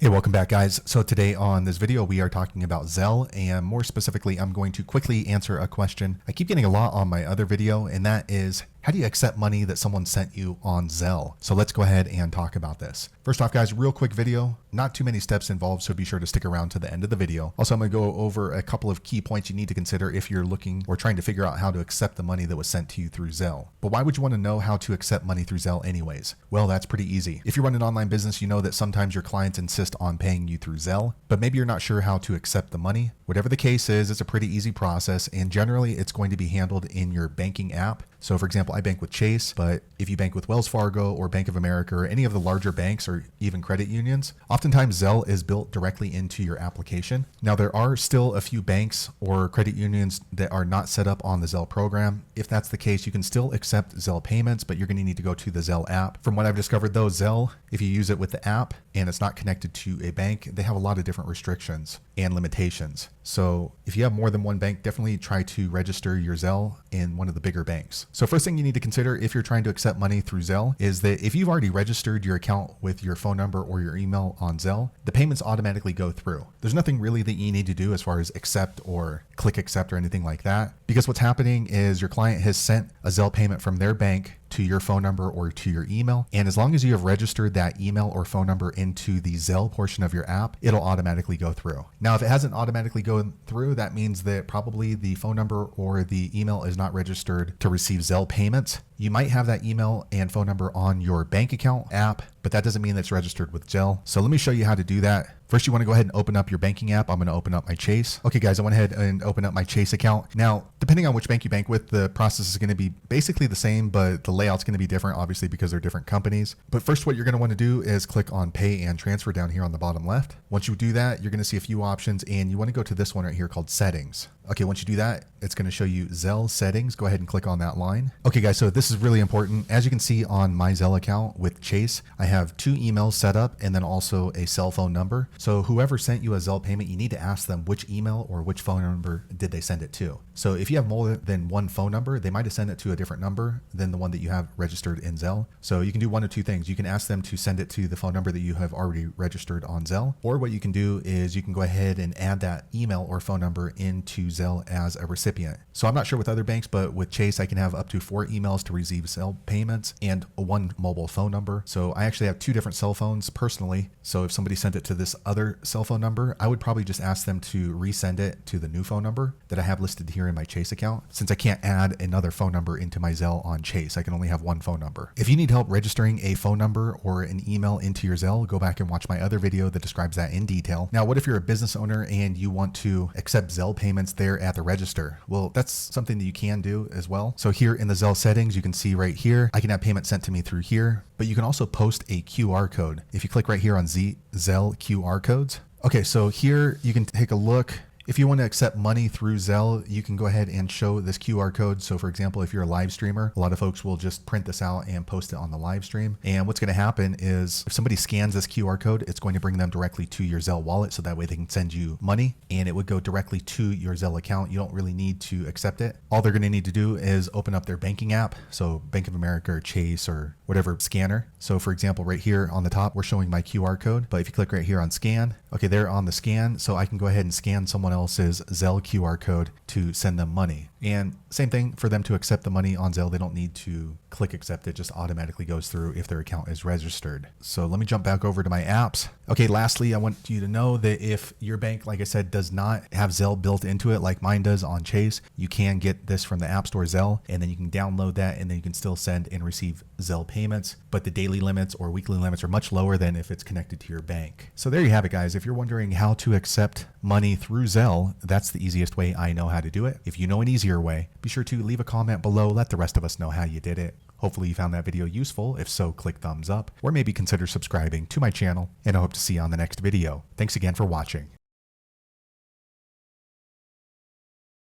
Hey, welcome back guys. So today on this video, we are talking about Zelle, and more specifically, I'm going to quickly answer a question I keep getting a lot on my other video, and that is, how do you accept money that someone sent you on Zelle? So let's go ahead and talk about this. First off guys, real quick video, not too many steps involved, so be sure to stick around to the end of the video. Also, I'm gonna go over a couple of key points you need to consider if you're looking or trying to figure out how to accept the money that was sent to you through Zelle. But why would you wanna know how to accept money through Zelle anyways? Well, that's pretty easy. If you run an online business, you know that sometimes your clients insist on paying you through Zelle, but maybe you're not sure how to accept the money. Whatever the case is, it's a pretty easy process, and generally it's going to be handled in your banking app. So for example, I bank with Chase, but if you bank with Wells Fargo or Bank of America or any of the larger banks or even credit unions, oftentimes Zelle is built directly into your application. Now there are still a few banks or credit unions that are not set up on the Zelle program. If that's the case, you can still accept Zelle payments, but you're going to need to go to the Zelle app. From what I've discovered though, Zelle, if you use it with the app and it's not connected to a bank, they have a lot of different restrictions and limitations. So if you have more than one bank, definitely try to register your Zelle in one of the bigger banks. So first thing you need to consider if you're trying to accept money through Zelle is that if you've already registered your account with your phone number or your email on Zelle, the payments automatically go through. There's nothing really that you need to do as far as accept or click accept or anything like that, because what's happening is your client has sent a Zelle payment from their bank to your phone number or to your email. And as long as you have registered that email or phone number into the Zelle portion of your app, it'll automatically go through. Now, if it hasn't automatically gone through, that means that probably the phone number or the email is not registered to receive Zelle payments. You might have that email and phone number on your bank account app, but that doesn't mean that's registered with Zelle. So let me show you how to do that. First, you want to go ahead and open up your banking app. I'm going to open up my Chase. Okay, guys, I went ahead and opened up my Chase account. Now, depending on which bank you bank with, the process is going to be basically the same, but the layout's going to be different, obviously, because they're different companies. But first, what you're going to want to do is click on Pay and Transfer down here on the bottom left. Once you do that, you're going to see a few options, and you want to go to this one right here called Settings. Okay, once you do that, it's going to show you Zelle settings. Go ahead and click on that line. Okay, guys, so this is really important. As you can see on my Zelle account with Chase, I have 2 emails set up and then also a cell phone number. So whoever sent you a Zelle payment, you need to ask them which email or which phone number did they send it to. So if you have more than one phone number, they might have sent it to a different number than the one that you have registered in Zelle. So you can do one of two things. You can ask them to send it to the phone number that you have already registered on Zelle, or what you can do is you can go ahead and add that email or phone number into Zelle as a recipient. So I'm not sure with other banks, but with Chase, I can have up to 4 emails to receive Zelle payments and 1 mobile phone number. So I actually have 2 different cell phones personally. So if somebody sent it to this other cell phone number, I would probably just ask them to resend it to the new phone number that I have listed here in my Chase account, since I can't add another phone number into my Zelle on Chase. I can only have 1 phone number. If you need help registering a phone number or an email into your Zelle, go back and watch my other video that describes that in detail. Now, what if you're a business owner and you want to accept Zelle payments there at the register? Well, that's something that you can do as well. So here in the Zelle settings, you can see right here, I can have payment sent to me through here, but you can also post a QR code. If you click right here on Zelle QR codes. Okay, so here you can take a look. If you want to accept money through Zelle, you can go ahead and show this QR code. So for example, if you're a live streamer, a lot of folks will just print this out and post it on the live stream. And what's going to happen is if somebody scans this QR code, it's going to bring them directly to your Zelle wallet. So that way they can send you money and it would go directly to your Zelle account. You don't really need to accept it. All they're going to need to do is open up their banking app. So Bank of America or Chase or whatever scanner. So for example, right here on the top, we're showing my QR code, but if you click right here on scan, okay, they're on the scan. So I can go ahead and scan someone else's Zelle QR code to send them money. And same thing for them to accept the money on Zelle. They don't need to click accept. It just automatically goes through if their account is registered. So let me jump back over to my apps. Okay, lastly, I want you to know that if your bank, like I said, does not have Zelle built into it like mine does on Chase, you can get this from the App Store Zelle, and then you can download that, and then you can still send and receive Zelle payments. But the daily limits or weekly limits are much lower than if it's connected to your bank. So there you have it, guys. If you're wondering how to accept money through Zelle, that's the easiest way I know how to do it. If you know an easier way, be sure to leave a comment below. Let the rest of us know how you did it. Hopefully you found that video useful. If so, click thumbs up or maybe consider subscribing to my channel, and I hope to see you on the next video. Thanks again for watching.